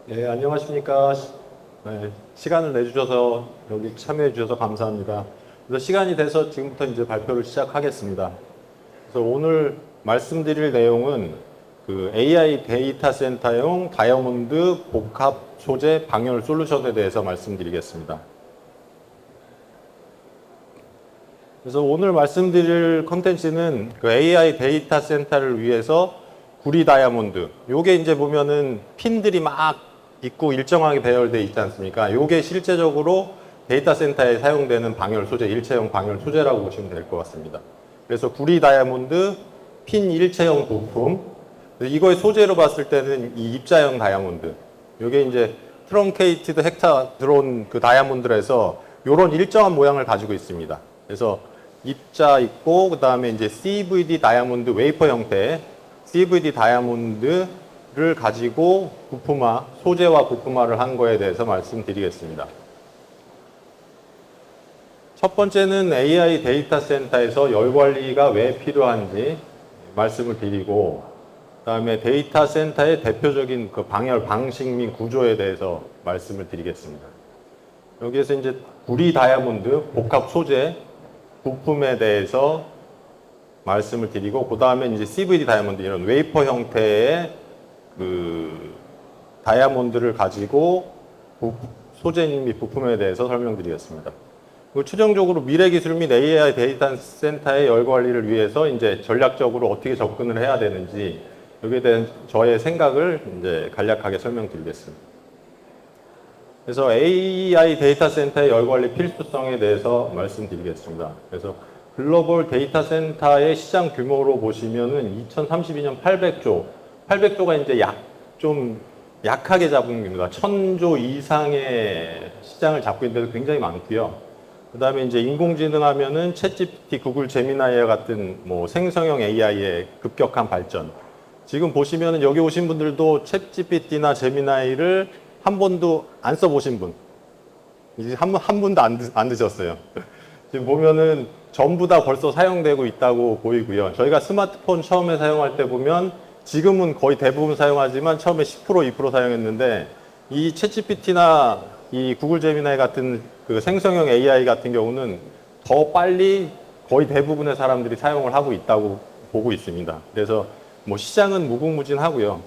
네, 안녕하십니까. 네, 시간을 내주셔서 여기 참여해 주셔서 감사합니다. 그래서 시간이 돼서 지금부터 이제 발표를 시작하겠습니다. 그래서 오늘 말씀드릴 내용은 그 AI 데이터 센터용 다이아몬드 복합 소재 방열 솔루션에 대해서 말씀드리겠습니다. 그래서 오늘 말씀드릴 컨텐츠는 그 AI 데이터 센터를 위해서 구리 다이아몬드. 요게 이제 보면은 핀들이 막 있고 일정하게 배열되어 있지 않습니까? 요게 실제적으로 데이터 센터에 사용되는 방열 소재, 일체형 방열 소재라고 보시면 될 것 같습니다. 그래서 구리 다이아몬드 핀 일체형 부품. 이거의 소재로 봤을 때는 이 입자형 다이아몬드. 요게 이제 트렁케이티드 헥타드론 그 다이아몬드에서 요런 일정한 모양을 가지고 있습니다. 그래서 입자 있고 그 다음에 이제 CVD 다이아몬드 웨이퍼 형태 CVD 다이아몬드를 가지고 부품화, 소재와 부품화를 한 거에 대해서 말씀드리겠습니다. 첫 번째는 AI 데이터 센터에서 열 관리가 왜 필요한지 말씀을 드리고, 그 다음에 데이터 센터의 대표적인 그 방열 방식 및 구조에 대해서 말씀을 드리겠습니다. 여기에서 이제 구리 다이아몬드 복합 소재 부품에 대해서 말씀을 드리고, 그 다음에 이제 CVD 다이아몬드 이런 웨이퍼 형태의 그 다이아몬드를 가지고 소재 및 부품에 대해서 설명드리겠습니다. 그리고 최종적으로 미래 기술 및 AI 데이터 센터의 열 관리를 위해서 이제 전략적으로 어떻게 접근을 해야 되는지 여기에 대한 저의 생각을 이제 간략하게 설명드리겠습니다. 그래서 AI 데이터 센터의 열 관리 필수성에 대해서 말씀드리겠습니다. 그래서 글로벌 데이터 센터의 시장 규모로 보시면은 2032년 800조, 800조가 이제 좀 약하게 잡은 겁니다. 1000조 이상의 시장을 잡고 있는데도 굉장히 많고요. 그 다음에 이제 인공지능 하면은 챗GPT, 구글 제미나이와 같은 뭐 생성형 AI의 급격한 발전. 지금 보시면은 여기 오신 분들도 챗GPT나 제미나이를 한 번도 안 써보신 분. 이제 한 분도 안 드셨어요. 지금 보면은 전부 다 벌써 사용되고 있다고 보이고요. 저희가 스마트폰 처음에 사용할 때 보면 지금은 거의 대부분 사용하지만 처음에 10%, 2% 사용했는데 이 챗GPT나 이 구글 제미나이 같은 그 생성형 AI 같은 경우는 더 빨리 거의 대부분의 사람들이 사용을 하고 있다고 보고 있습니다. 그래서 뭐 시장은 무궁무진하고요.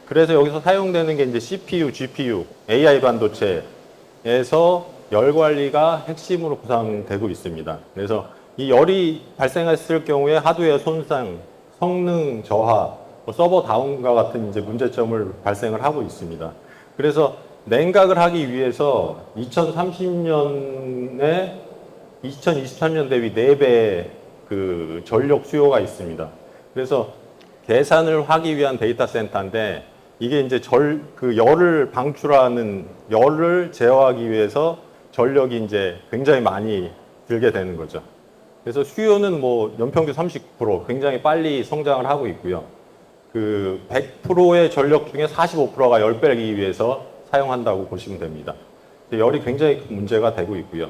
그래서 여기서 사용되는 게 이제 CPU, GPU, AI 반도체에서 열 관리가 핵심으로 구성되고 있습니다. 그래서 이 열이 발생했을 경우에 하드웨어 손상, 성능 저하, 서버 다운과 같은 이제 문제점을 발생을 하고 있습니다. 그래서 냉각을 하기 위해서 2030년에 2023년 대비 4배의 그 전력 수요가 있습니다. 그래서 계산을 하기 위한 데이터 센터인데 이게 이제 그 열을 방출하는 열을 제어하기 위해서 전력이 이제 굉장히 많이 들게 되는 거죠. 그래서 수요는 뭐 연평균 30% 굉장히 빨리 성장을 하고 있고요. 그 100%의 전력 중에 45%가 열 빼기 위해서 사용한다고 보시면 됩니다. 열이 굉장히 문제가 되고 있고요.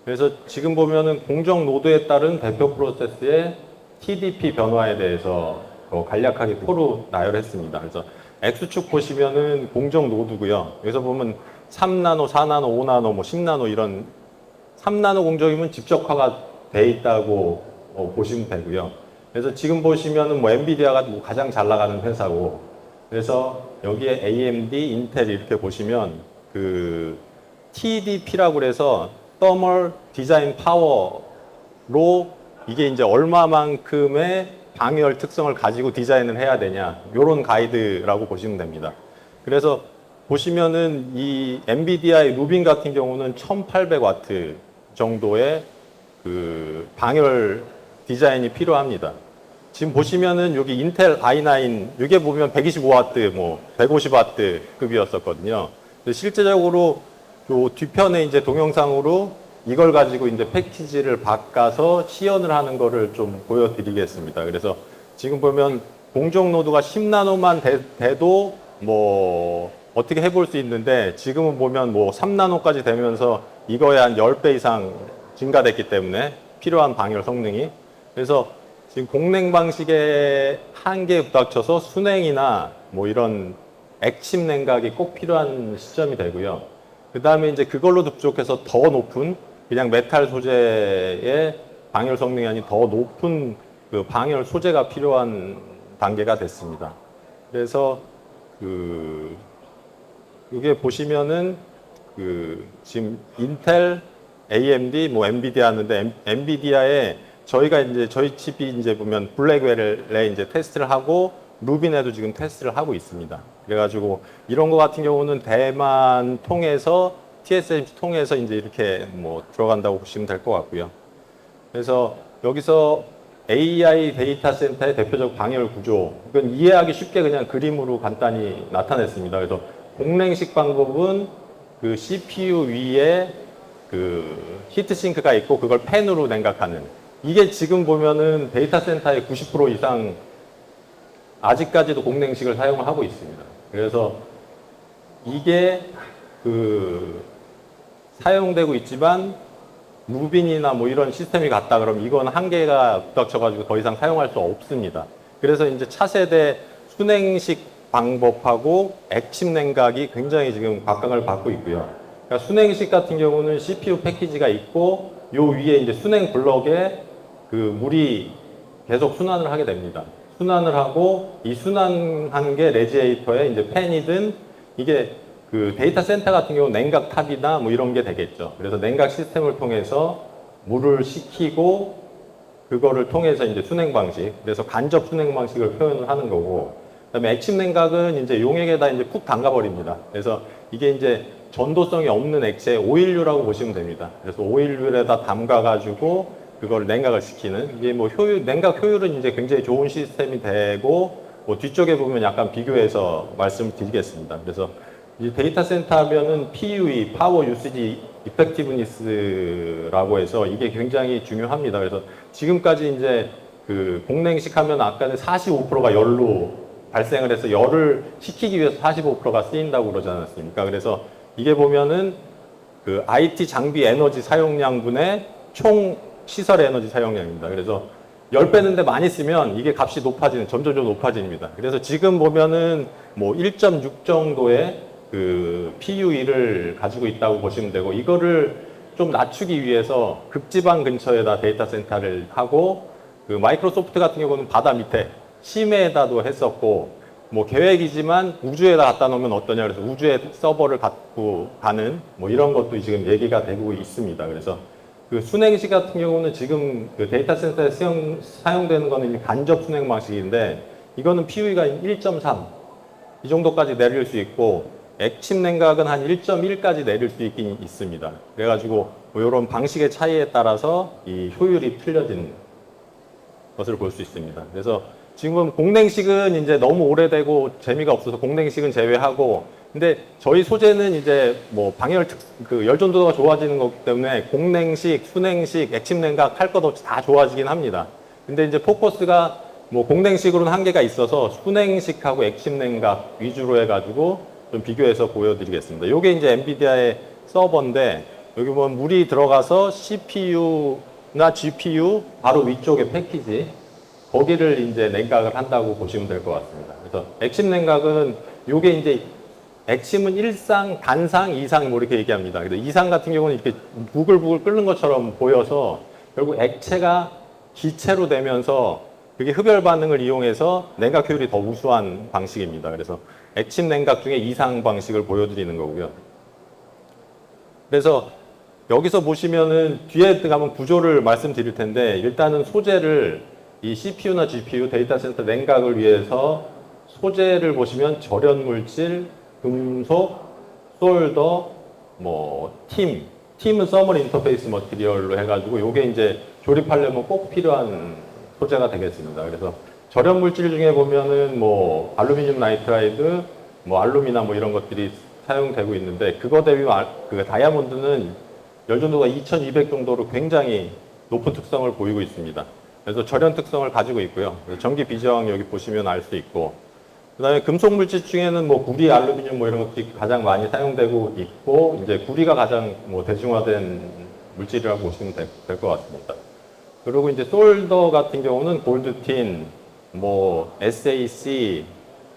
그래서 지금 보면은 공정 노드에 따른 대표 프로세스의 TDP 변화에 대해서 간략하게 표로 나열했습니다. 그래서 X축 보시면은 공정 노드고요. 여기서 보면 3나노, 4나노, 5나노, 뭐 10나노 이런 3나노 공정이면 집적화가 돼 있다고 보시면 되고요. 그래서 지금 보시면은 뭐 엔비디아가 뭐 가장 잘 나가는 회사고, 그래서 여기에 AMD, 인텔 이렇게 보시면 그 TDP라고 그래서 Thermal Design Power로 이게 이제 얼마만큼의 방열 특성을 가지고 디자인을 해야 되냐, 이런 가이드라고 보시면 됩니다. 그래서 보시면은 이 엔비디아의 루빈 같은 경우는 1800와트 정도의 그 방열 디자인이 필요합니다. 지금 보시면은 여기 인텔 i9 이게 보면 125와트, 뭐 150와트 급이었었거든요. 실제적으로 요 뒤편에 이제 동영상으로 이걸 가지고 이제 패키지를 바꿔서 시연을 하는 거를 좀 보여드리겠습니다. 그래서 지금 보면 공정 노드가 10나노만 돼도 뭐 어떻게 해볼 수 있는데, 지금은 보면 뭐 3나노까지 되면서 이거에 한 10배 이상 증가됐기 때문에 필요한 방열 성능이. 그래서 지금 공냉 방식의 한계에 부닥쳐서 순행이나 뭐 이런 액침 냉각이 꼭 필요한 시점이 되고요. 그 다음에 이제 그걸로도 부족해서 더 높은 그냥 메탈 소재의 방열 성능이 아닌 더 높은 그 방열 소재가 필요한 단계가 됐습니다. 그래서 이게 보시면은 지금 인텔, AMD, 뭐 엔비디아 하는데 엔비디아에 저희가 이제 저희 칩이 이제 보면 블랙웰에 이제 테스트를 하고 루빈에도 지금 테스트를 하고 있습니다. 그래가지고 이런 거 같은 경우는 대만 통해서 TSMC 통해서 이제 이렇게 뭐 들어간다고 보시면 될 것 같고요. 그래서 여기서 AI 데이터 센터의 대표적 방열 구조, 이건 이해하기 쉽게 그냥 그림으로 간단히 나타냈습니다. 그래서 공랭식 방법은 그 CPU 위에 그 히트싱크가 있고 그걸 팬으로 냉각하는, 이게 지금 보면은 데이터 센터의 90% 이상 아직까지도 공냉식을 사용을 하고 있습니다. 그래서 이게 사용되고 있지만 루빈이나 뭐 이런 시스템이 갔다 그러면 이건 한계가 부닥쳐가지고 더 이상 사용할 수 없습니다. 그래서 이제 차세대 순행식 방법하고 액침 냉각이 굉장히 지금 각광을 받고 있고요. 그러니까 순행식 같은 경우는 CPU 패키지가 있고 요 위에 이제 순행 블럭에 물이 계속 순환을 하게 됩니다. 순환을 하고 이 순환한 게 레지에이터에 이제 팬이든, 이게 데이터 센터 같은 경우 냉각 탑이나 뭐 이런 게 되겠죠. 그래서 냉각 시스템을 통해서 물을 식히고 그거를 통해서 이제 순행 방식, 그래서 간접 순행 방식을 표현을 하는 거고, 그다음에 액침 냉각은 이제 용액에다 이제 푹 담가버립니다. 그래서 이게 이제 전도성이 없는 액체 오일류라고 보시면 됩니다. 그래서 오일류에다 담가가지고 그걸 냉각을 시키는, 이게 뭐 냉각 효율은 이제 굉장히 좋은 시스템이 되고, 뭐 뒤쪽에 보면 약간 비교해서 말씀을 드리겠습니다. 그래서 이 데이터 센터 하면은 PUE, 파워 유시지 이펙티브니스라고 해서 이게 굉장히 중요합니다. 그래서 지금까지 이제 공냉식 하면 아까는 45%가 열로 발생을 해서 열을 식히기 위해서 45%가 쓰인다고 그러지 않았습니까? 그래서 이게 보면은 IT 장비 에너지 사용량분의 총 시설 에너지 사용량입니다. 그래서 열 빼는데 많이 쓰면 이게 값이 점점 높아집니다. 그래서 지금 보면은 뭐 1.6 정도의 PUE를 가지고 있다고 보시면 되고, 이거를 좀 낮추기 위해서 극지방 근처에다 데이터 센터를 하고, 마이크로소프트 같은 경우는 바다 밑에 심해에다도 했었고, 뭐 계획이지만 우주에다 갖다 놓으면 어떠냐, 그래서 우주에 서버를 갖고 가는 뭐 이런 것도 지금 얘기가 되고 있습니다. 그래서 순행식 같은 경우는 지금 데이터 센터에 사용되는 거는 간접 순행 방식인데, 이거는 PUE가 1.3 이 정도까지 내릴 수 있고, 액침 냉각은 한 1.1까지 내릴 수 있긴 있습니다. 그래가지고 뭐 이런 방식의 차이에 따라서 이 효율이 틀려진 것을 볼 수 있습니다. 그래서 지금 공냉식은 이제 너무 오래되고 재미가 없어서 공냉식은 제외하고, 근데 저희 소재는 이제 뭐 방열 열전도가 좋아지는 거기 때문에 공냉식, 순행식, 액침 냉각 할 것 없이 다 좋아지긴 합니다. 근데 이제 포커스가 뭐 공냉식으로는 한계가 있어서 순행식하고 액침 냉각 위주로 해가지고 좀 비교해서 보여드리겠습니다. 이게 이제 엔비디아의 서버인데, 여기 보면 물이 들어가서 CPU나 GPU 바로 위쪽에 패키지, 거기를 이제 냉각을 한다고 보시면 될 것 같습니다. 그래서 액침 냉각은 이게 이제 액침은 1상, 단상, 2상 뭐 이렇게 얘기합니다. 그래서 2상 같은 경우는 이렇게 부글부글 끓는 것처럼 보여서 결국 액체가 기체로 되면서 그게 흡열 반응을 이용해서 냉각 효율이 더 우수한 방식입니다. 그래서 액침 냉각 중에 2상 방식을 보여드리는 거고요. 그래서 여기서 보시면은 뒤에 가면 구조를 말씀드릴 텐데, 일단은 소재를 이 CPU나 GPU 데이터 센터 냉각을 위해서 소재를 보시면 절연 물질, 금속, 솔더, 팀은 서멀 인터페이스 머티리얼로 해가지고 요게 이제 조립하려면 꼭 필요한 소재가 되겠습니다. 그래서 절연 물질 중에 보면은 뭐 알루미늄 나이트라이드, 뭐 알루미나 뭐 이런 것들이 사용되고 있는데, 그거 대비 다이아몬드는 열전도가 2200 정도로 굉장히 높은 특성을 보이고 있습니다. 그래서 절연 특성을 가지고 있고요. 전기 비저항 여기 보시면 알 수 있고, 그다음에 금속 물질 중에는 뭐 구리, 알루미늄 뭐 이런 것들이 가장 많이 사용되고 있고, 이제 구리가 가장 뭐 대중화된 물질이라고 보시면 될 것 같습니다. 그리고 이제 솔더 같은 경우는 골드틴, 뭐 SAC,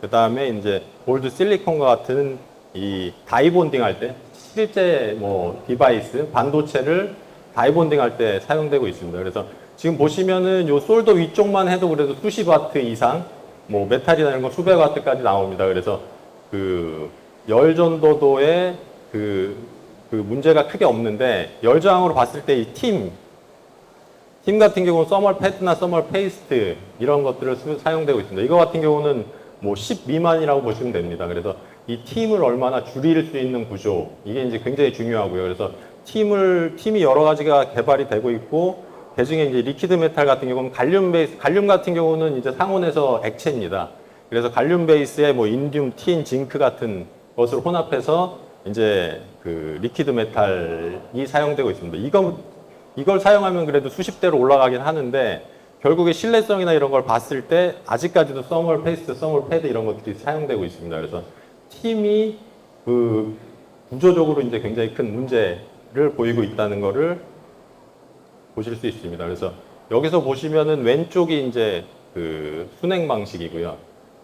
그 다음에 이제 골드 실리콘과 같은 이 다이본딩 할 때 실제 뭐 디바이스, 반도체를 다이본딩 할 때 사용되고 있습니다. 그래서 지금 보시면은 요 솔더 위쪽만 해도 그래도 수십 와트 이상, 뭐 메탈이나 이런 거 수백 와트까지 나옵니다. 그래서 그 열 전도도의 그 문제가 크게 없는데 열저항으로 봤을 때 이 팀 같은 경우는 서멀 패드나 서멀 페이스트 이런 것들을 사용되고 있습니다. 이거 같은 경우는 뭐 10 미만이라고 보시면 됩니다. 그래서 이 팀을 얼마나 줄일 수 있는 구조, 이게 이제 굉장히 중요하고요. 그래서 팀이 여러 가지가 개발이 되고 있고, 그중에 이제 리퀴드 메탈 같은 경우는 갈륨 같은 경우는 이제 상온에서 액체입니다. 그래서 갈륨 베이스에 뭐 인듐, 틴, 징크 같은 것을 혼합해서 이제 그 리퀴드 메탈이 사용되고 있습니다. 이걸 사용하면 그래도 수십 대로 올라가긴 하는데, 결국에 신뢰성이나 이런 걸 봤을 때 아직까지도 서멀 페이스트, 서멀 패드 이런 것들이 사용되고 있습니다. 그래서 팀이 그 구조적으로 이제 굉장히 큰 문제를 보이고 있다는 거를 보실 수 있습니다. 그래서 여기서 보시면은 왼쪽이 이제 그 순행 방식이고요.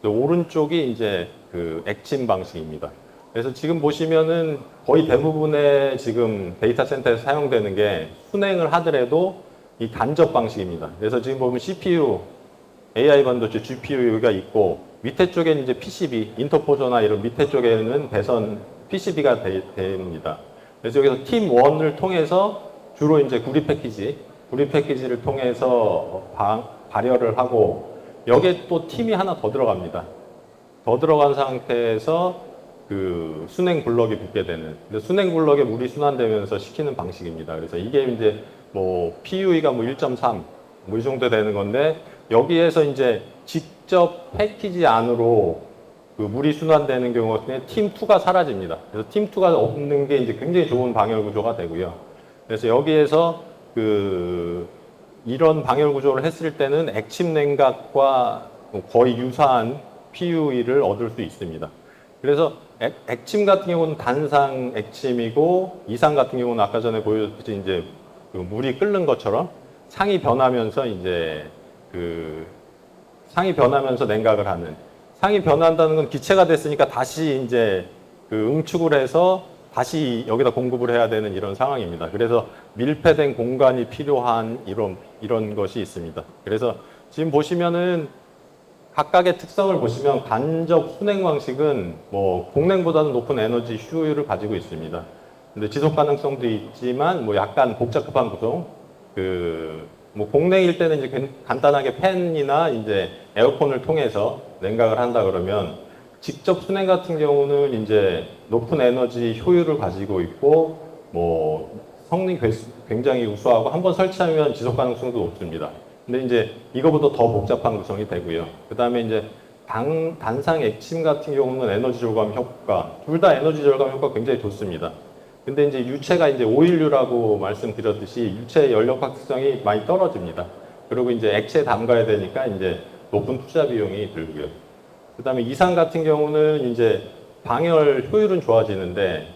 오른쪽이 이제 그 액침 방식입니다. 그래서 지금 보시면은 거의 대부분의 지금 데이터 센터에서 사용되는 게 순행을 하더라도 이 간접 방식입니다. 그래서 지금 보면 CPU, AI 반도체 GPU가 있고, 밑에 쪽에는 이제 PCB, 인터포저나 이런 밑에 쪽에는 배선 PCB가 됩니다. 그래서 여기서 팀 1을 통해서 주로 이제 구리 패키지를 통해서 발열을 하고, 여기에 또 팀이 하나 더 들어갑니다. 더 들어간 상태에서 그 순행 블럭이 붙게 되는, 근데 순행 블럭에 물이 순환되면서 시키는 방식입니다. 그래서 이게 이제 뭐 PUE가 뭐 1.3 뭐 이 정도 되는 건데, 여기에서 이제 직접 패키지 안으로 그 물이 순환되는 경우에 팀2가 사라집니다. 그래서 팀2가 없는 게 이제 굉장히 좋은 방열 구조가 되고요. 그래서 여기에서 그 이런 방열 구조를 했을 때는 액침 냉각과 거의 유사한 PUE를 얻을 수 있습니다. 그래서 액침 같은 경우는 단상 액침이고, 이상 같은 경우는 아까 전에 보여줬듯이 이제 그 물이 끓는 것처럼 상이 변하면서 이제 그 상이 변하면서 냉각을 하는, 상이 변한다는 건 기체가 됐으니까 다시 이제 그 응축을 해서 다시 여기다 공급을 해야 되는 이런 상황입니다. 그래서 밀폐된 공간이 필요한 이런 것이 있습니다. 그래서 지금 보시면은 각각의 특성을 보시면 간접 순행 방식은 뭐 공냉보다는 높은 에너지 효율을 가지고 있습니다. 근데 지속 가능성도 있지만 뭐 약간 복잡한 구성, 뭐 공냉일 때는 이제 간단하게 팬이나 이제 에어컨을 통해서 냉각을 한다 그러면, 직접 순행 같은 경우는 이제 높은 에너지 효율을 가지고 있고, 뭐 성능이 굉장히 우수하고 한번 설치하면 지속 가능성도 높습니다. 근데 이제 이거보다 더 복잡한 구성이 되고요. 그 다음에 이제 단상 액침 같은 경우는 에너지 절감 효과, 둘 다 에너지 절감 효과 굉장히 좋습니다. 근데 이제 유체가 이제 오일류라고 말씀드렸듯이 유체 연력 확성이 많이 떨어집니다. 그리고 이제 액체에 담가야 되니까 이제 높은 투자 비용이 들고요. 그 다음에 이상 같은 경우는 이제 방열 효율은 좋아지는데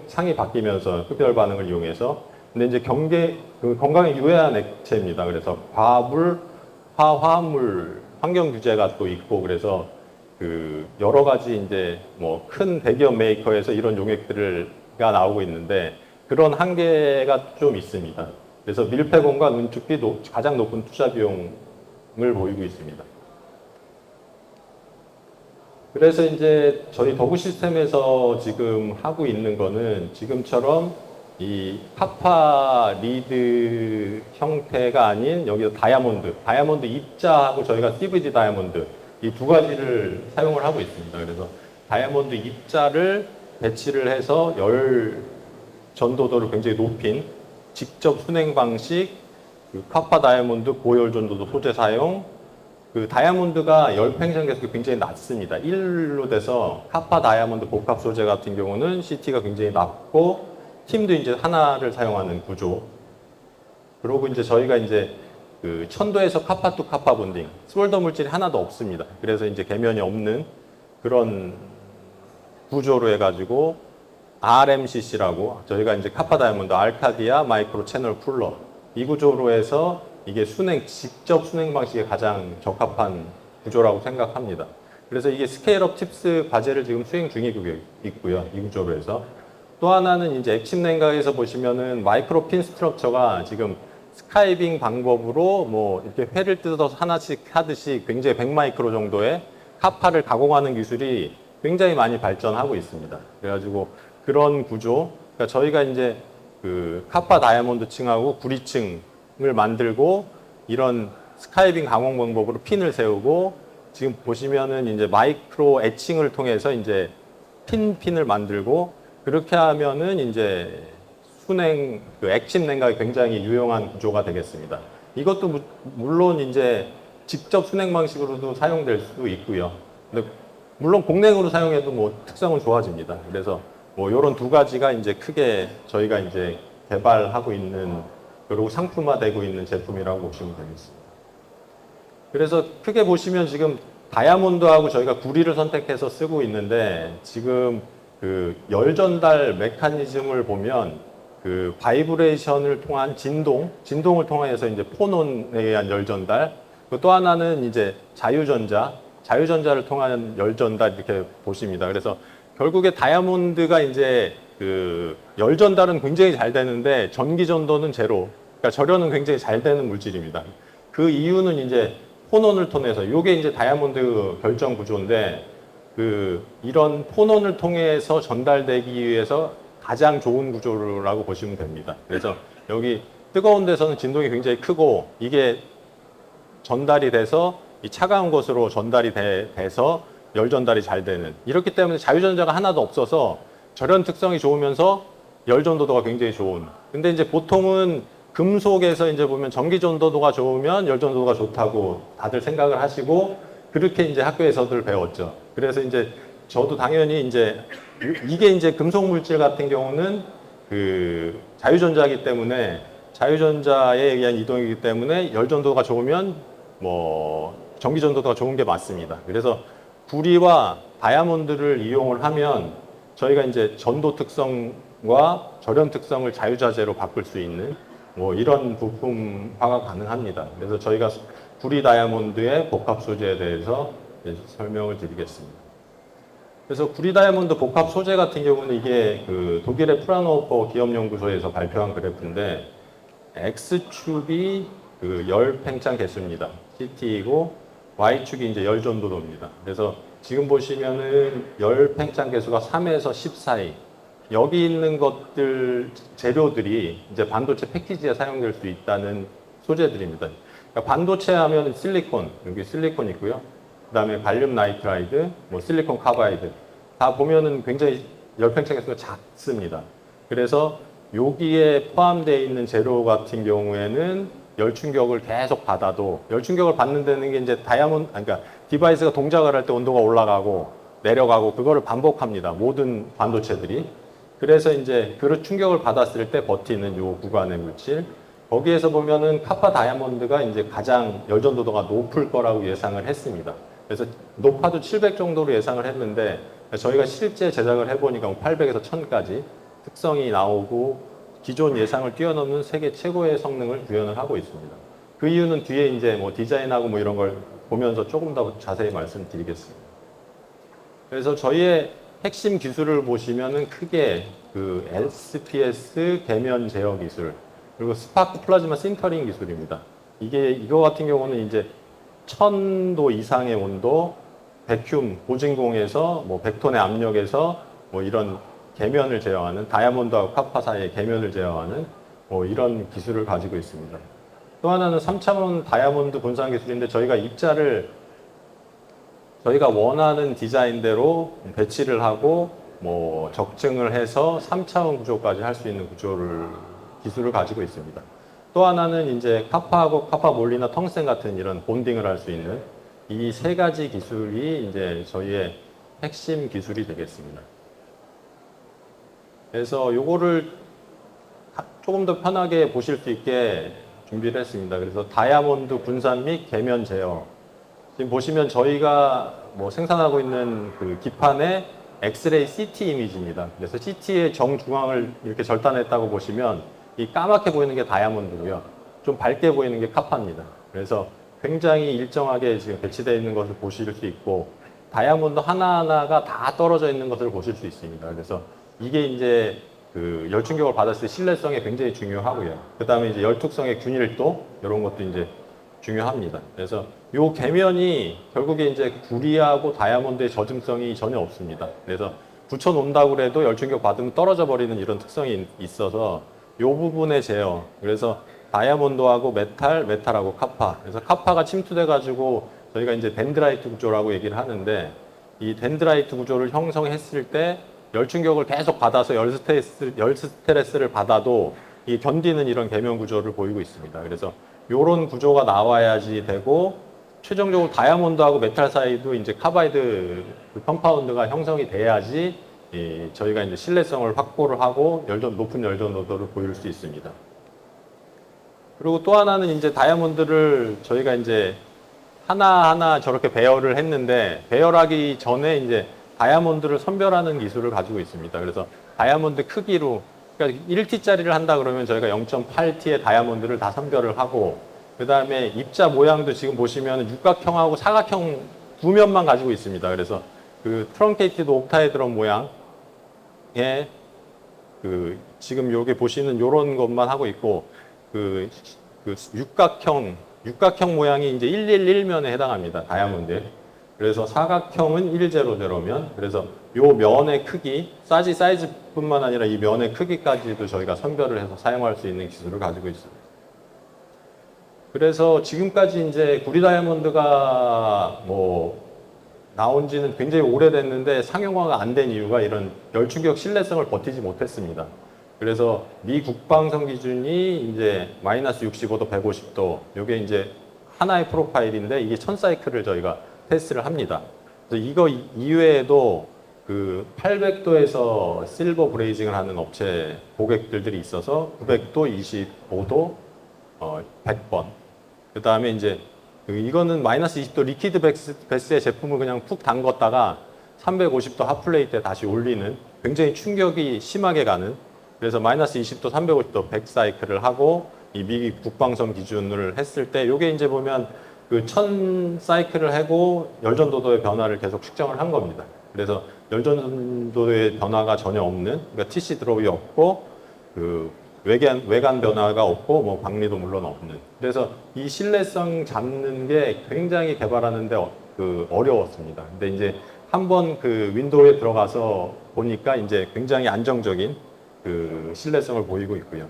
상이 바뀌면서 흡열 반응을 이용해서, 근데 이제 건강에 유해한 액체입니다. 그래서 과물, 화합물, 환경 규제가 또 있고, 그래서 그 여러 가지 이제 뭐 큰 대기업 메이커에서 이런 용액들가 나오고 있는데, 그런 한계가 좀 있습니다. 그래서 밀폐 공간 운축비 가장 높은 투자 비용을 보이고 있습니다. 그래서 이제 저희 더구 시스템에서 지금 하고 있는 거는 지금처럼 이 카파 리드 형태가 아닌, 여기서 다이아몬드 입자하고 저희가 CVD 다이아몬드 이 두 가지를 사용을 하고 있습니다. 그래서 다이아몬드 입자를 배치를 해서 열 전도도를 굉장히 높인 직접 순행 방식, 그 카파 다이아몬드 고열 전도도 소재 사용, 그 다이아몬드가 열 팽창 계속이 굉장히 낮습니다. 1로 돼서 카파 다이아몬드 복합 소재 같은 경우는 CT가 굉장히 낮고, 팀도 이제 하나를 사용하는 구조. 그리고 이제 저희가 이제 그 천도에서 카파 투 카파 본딩, 솔더 물질이 하나도 없습니다. 그래서 이제 계면이 없는 그런 구조로 해가지고 RMCC라고, 저희가 이제 카파 다이아몬드 알카디아 마이크로 채널 쿨러 이 구조로 해서 이게 직접 순행 방식에 가장 적합한 구조라고 생각합니다. 그래서 이게 스케일업 팁스 과제를 지금 수행 중이고 있고요. 이 구조로 해서. 또 하나는 이제 액침 냉각에서 보시면은 마이크로 핀 스트럭처가 지금 스카이빙 방법으로 뭐 이렇게 회를 뜯어서 하나씩 하듯이 굉장히 100마이크로 정도의 카파를 가공하는 기술이 굉장히 많이 발전하고 있습니다. 그래가지고 그런 구조, 그러니까 저희가 이제 그 카파 다이아몬드 층하고 구리층을 만들고 이런 스카이빙 가공 방법으로 핀을 세우고 지금 보시면은 이제 마이크로 에칭을 통해서 이제 핀을 만들고 그렇게 하면은 이제 순행 그 액침 냉각이 굉장히 유용한 구조가 되겠습니다. 이것도 물론 이제 직접 순행 방식으로도 사용될 수 있고요. 근데 물론 공냉으로 사용해도 뭐 특성은 좋아집니다. 그래서 뭐 이런 두 가지가 이제 크게 저희가 이제 개발하고 있는 그리고 상품화되고 있는 제품이라고 보시면 되겠습니다. 그래서 크게 보시면 지금 다이아몬드하고 저희가 구리를 선택해서 쓰고 있는데 지금 그 열 전달 메커니즘을 보면 그 바이브레이션을 통한 진동을 통해서 이제 폰온에 의한 열 전달, 또 하나는 이제 자유전자를 통한 열 전달 이렇게 보십니다. 그래서 결국에 다이아몬드가 이제 그 열 전달은 굉장히 잘 되는데 전기 전도는 제로. 그러니까 절연은 굉장히 잘 되는 물질입니다. 그 이유는 이제 폰온을 통해서 이게 이제 다이아몬드 결정 구조인데 그 이런 폰온을 통해서 전달되기 위해서 가장 좋은 구조라고 보시면 됩니다. 그래서 여기 뜨거운 데서는 진동이 굉장히 크고 이게 전달이 돼서 이 차가운 곳으로 전달이 돼서 열 전달이 잘 되는 이렇기 때문에 자유전자가 하나도 없어서 절연 특성이 좋으면서 열 전도도가 굉장히 좋은. 근데 이제 보통은 금속에서 이제 보면 전기 전도도가 좋으면 열 전도도가 좋다고 다들 생각을 하시고 그렇게 이제 학교에서들 배웠죠. 그래서 이제 저도 당연히 이제 이게 이제 금속 물질 같은 경우는 그 자유전자이기 때문에 자유전자에 의한 이동이기 때문에 열 전도가 좋으면 뭐 전기 전도가 좋은 게 맞습니다. 그래서 구리와 다이아몬드를 이용을 하면 저희가 이제 전도 특성과 절연 특성을 자유자재로 바꿀 수 있는 뭐 이런 부품화가 가능합니다. 그래서 저희가 구리 다이아몬드의 복합 소재에 대해서 설명을 드리겠습니다. 그래서 구리 다이아몬드 복합 소재 같은 경우는 이게 그 독일의 프라노퍼 기업연구소에서 발표한 그래프인데 X축이 그 열 팽창 개수입니다. CT이고 Y축이 이제 열 전도도입니다. 그래서 지금 보시면은 열 팽창 개수가 3에서 10 사이. 여기 있는 것들 재료들이 이제 반도체 패키지에 사용될 수 있다는 소재들입니다. 그러니까 반도체 하면 실리콘, 여기 실리콘 있고요. 그다음에 갈륨 나이트라이드, 뭐 실리콘 카바이드 다 보면은 굉장히 열팽창 개수가 작습니다. 그래서 여기에 포함되어 있는 재료 같은 경우에는 열 충격을 계속 받아도 열 충격을 받는다는 게 이제 그러니까 디바이스가 동작을 할 때 온도가 올라가고 내려가고 그거를 반복합니다. 모든 반도체들이. 그래서 이제 그 충격을 받았을 때 버티는 요 구간의 물질. 거기에서 보면은 카파 다이아몬드가 이제 가장 열 전도도가 높을 거라고 예상을 했습니다. 그래서 높아도 700 정도로 예상을 했는데 저희가 실제 제작을 해보니까 800에서 1000까지 특성이 나오고 기존 예상을 뛰어넘는 세계 최고의 성능을 구현을 하고 있습니다. 그 이유는 뒤에 이제 뭐 디자인하고 뭐 이런 걸 보면서 조금 더 자세히 말씀드리겠습니다. 그래서 저희의 핵심 기술을 보시면은 크게 그 SPS 계면 제어 기술 그리고 스파크 플라즈마 신터링 기술입니다. 이거 같은 경우는 이제 1000도 이상의 온도, 백큐ම් 보진공에서 뭐 100톤의 압력에서 뭐 이런 계면을 제어하는 다이아몬드하고 카파 사이의 계면을 제어하는 뭐 이런 기술을 가지고 있습니다. 또 하나는 3차원 다이아몬드 분산 기술인데 저희가 입자를 저희가 원하는 디자인대로 배치를 하고 뭐 적층을 해서 3차원 구조까지 할 수 있는 기술을 가지고 있습니다. 또 하나는 이제 카파하고 카파 몰리나 텅센 같은 이런 본딩을 할 수 있는 이 세 가지 기술이 이제 저희의 핵심 기술이 되겠습니다. 그래서 요거를 조금 더 편하게 보실 수 있게 준비를 했습니다. 그래서 다이아몬드 분산 및 계면 제어. 지금 보시면 저희가 뭐 생산하고 있는 그 기판의 엑스레이 CT 이미지입니다. 그래서 CT의 정중앙을 이렇게 절단했다고 보시면 이 까맣게 보이는 게 다이아몬드고요. 좀 밝게 보이는 게 카파입니다. 그래서 굉장히 일정하게 지금 배치되어 있는 것을 보실 수 있고 다이아몬드 하나하나가 다 떨어져 있는 것을 보실 수 있습니다. 그래서 이게 이제 그 열충격을 받았을 때 신뢰성이 굉장히 중요하고요. 그 다음에 이제 열특성의 균일도 이런 것도 이제 중요합니다. 그래서 요 계면이 결국에 이제 구리하고 다이아몬드의 저증성이 전혀 없습니다. 그래서 붙여놓는다고 해도 열충격 받으면 떨어져 버리는 이런 특성이 있어서 요 부분의 제어. 그래서 다이아몬드하고 메탈하고 카파. 그래서 카파가 침투돼가지고 저희가 이제 덴드라이트 구조라고 얘기를 하는데 이 덴드라이트 구조를 형성했을 때 열충격을 계속 받아서 열 스트레스를 받아도 이 견디는 이런 계면 구조를 보이고 있습니다. 그래서 이런 구조가 나와야지 되고 최종적으로 다이아몬드하고 메탈 사이도 이제 카바이드 그 컴파운드가 형성이 돼야지 저희가 이제 신뢰성을 확보를 하고 높은 열전도도를 보일 수 있습니다. 그리고 또 하나는 이제 다이아몬드를 저희가 이제 하나하나 저렇게 배열을 했는데 배열하기 전에 이제 다이아몬드를 선별하는 기술을 가지고 있습니다. 그래서 다이아몬드 크기로 그러니까 1T짜리를 한다 그러면 저희가 0.8T의 다이아몬드를 다 선별을 하고 그 다음에 입자 모양도 지금 보시면 육각형하고 사각형 두 면만 가지고 있습니다. 그래서 그 트렁케이티드 옥타헤드론 모양의 그 지금 여기 보시는 요런 것만 하고 있고 그 육각형 모양이 이제 111면에 해당합니다. 다이아몬드에. 그래서 사각형은 100면, 그래서 요 면의 크기, 사이즈뿐만 아니라 이 면의 크기까지도 저희가 선별을 해서 사용할 수 있는 기술을 가지고 있습니다. 그래서 지금까지 이제 구리 다이아몬드가 뭐 나온 지는 굉장히 오래됐는데 상용화가 안 된 이유가 이런 열충격 신뢰성을 버티지 못했습니다. 그래서 미 국방성 기준이 이제 마이너스 65도, 150도, 요게 이제 하나의 프로파일인데 이게 1000사이클을 저희가 테스트를 합니다. 그래서 이거 이외에도 그 800도에서 실버 브레이징을 하는 업체 고객들이 있어서 900도, 25도, 100번. 그 다음에 이제 이거는 마이너스 20도 리퀴드 베스의 제품을 그냥 푹 담궜다가 350도 핫플레이트에 다시 올리는 굉장히 충격이 심하게 가는 그래서 마이너스 20도, 350도 100사이클을 하고 이 미 국방성 기준을 했을 때 이게 이제 보면 그 1000사이클을 하고 열전도도의 변화를 계속 측정을 한 겁니다. 그래서 열전도도의 변화가 전혀 없는, 그러니까 TC 드롭이 없고, 그 외관 변화가 없고, 뭐 박리도 물론 없는. 그래서 이 신뢰성 잡는 게 굉장히 개발하는데 어려웠습니다. 근데 이제 한번 그 윈도우에 들어가서 보니까 이제 굉장히 안정적인 그 신뢰성을 보이고 있고요.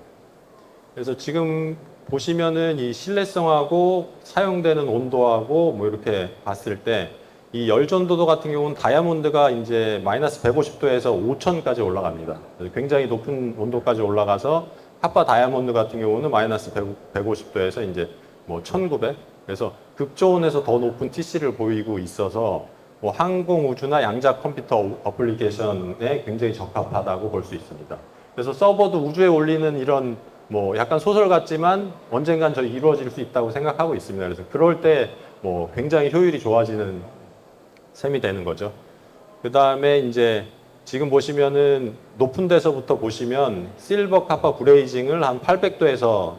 그래서 지금 보시면은 이 신뢰성하고 사용되는 온도하고 뭐 이렇게 봤을 때 이 열전도도 같은 경우는 다이아몬드가 이제 마이너스 150도에서 5000까지 올라갑니다. 굉장히 높은 온도까지 올라가서 카파 다이아몬드 같은 경우는 마이너스 150도에서 이제 뭐 1900. 그래서 극저온에서 더 높은 TC를 보이고 있어서 뭐 항공 우주나 양자 컴퓨터 어플리케이션에 굉장히 적합하다고 볼 수 있습니다. 그래서 서버도 우주에 올리는 이런 뭐 약간 소설 같지만 언젠간 저희 이루어질 수 있다고 생각하고 있습니다. 그래서 그럴 때 뭐 굉장히 효율이 좋아지는 셈이 되는 거죠. 그 다음에 이제 지금 보시면은 높은 데서부터 보시면 실버 카파 브레이징을 한 800도에서